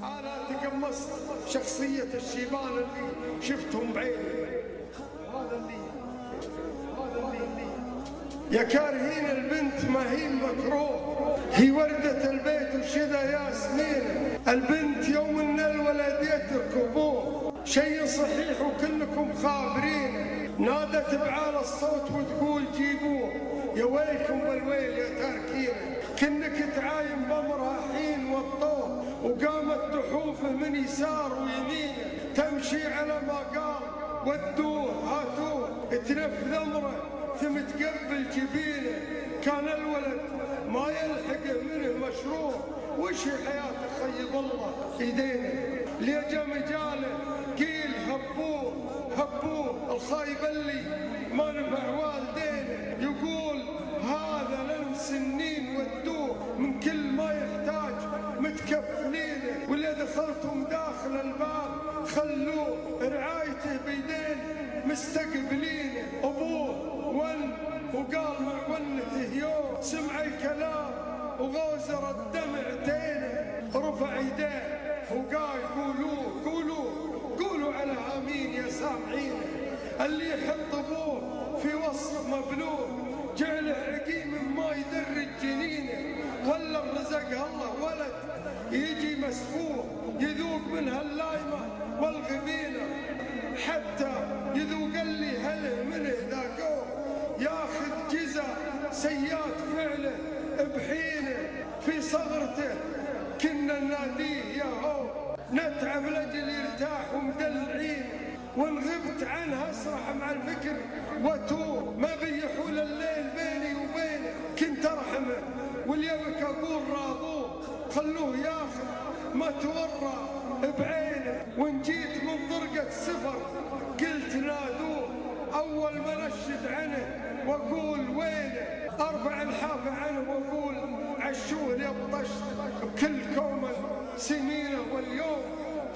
أنا تقمصت شخصية الشيبان اللي شفتهم بعيني. هذا اللي يا كارهين البنت ما هي مكروه، هي وردة البيت وشذا ياسمين. البنت يوم ان الولد يتركبوه شيء صحيح وكلكم خابرين. نادت بعال الصوت وتقول جيبوه، يا ويلكم بالويل يا تاركين. كنك تعاين بامرها حين وطوه، وقامت تحوفه من يسار ويمينه. تمشي على ما قال ودوه هاتوه، تنفذ امره ثم تقبل جبينه. كان الولد ما يلحقه منه مشروع، وش حياته خيب الله ايدينا. ليجا مجاله قيل هبوه هبوه، الخايب اللي ما نفع والدينا. يقول هذا للمسنين ودوه، من كل ما يحتاج متكفلينه. واللي دخلتم داخل الباب خلوه، رعايته بيدين مستقبلينه. ابوه وقال مع ونته يوم سمع الكلام وغوزر الدمع عتينه. رفع يديه وقال قولوا على امين يا سامعين. اللي يحط ابوه في وصف مبلوغ جعله عقيم ما يدرج جنينه. ولا رزقها الله ولد يجي مسفوه، يذوق منها اللايمه والغبينه. حتى يذوق اللي هله منه ذاقوه، ياخذ جزا سيئات فعله بحينه. في صغرته كنا نناديه يا هو، نتعب لاجل يرتاح ومدلعين. وان غبت عنها اسرح مع الفكر واتوه، ما بيحول الليل بيني وبينه. كنت ارحمه واليوم اقول راضوه، خلوه ياخذ ما تورى بعينه. وان جيت من ضرقة سفر قلت نادوه، اول ما نشد عنه واقول وينه. ارفع الحافة عنه واقول عشوه يبطشت بكل كومه سنينه. واليوم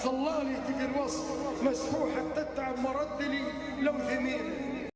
خلاني تقي الوصف مسفوحة تتعب مرد لي لو ثمينه.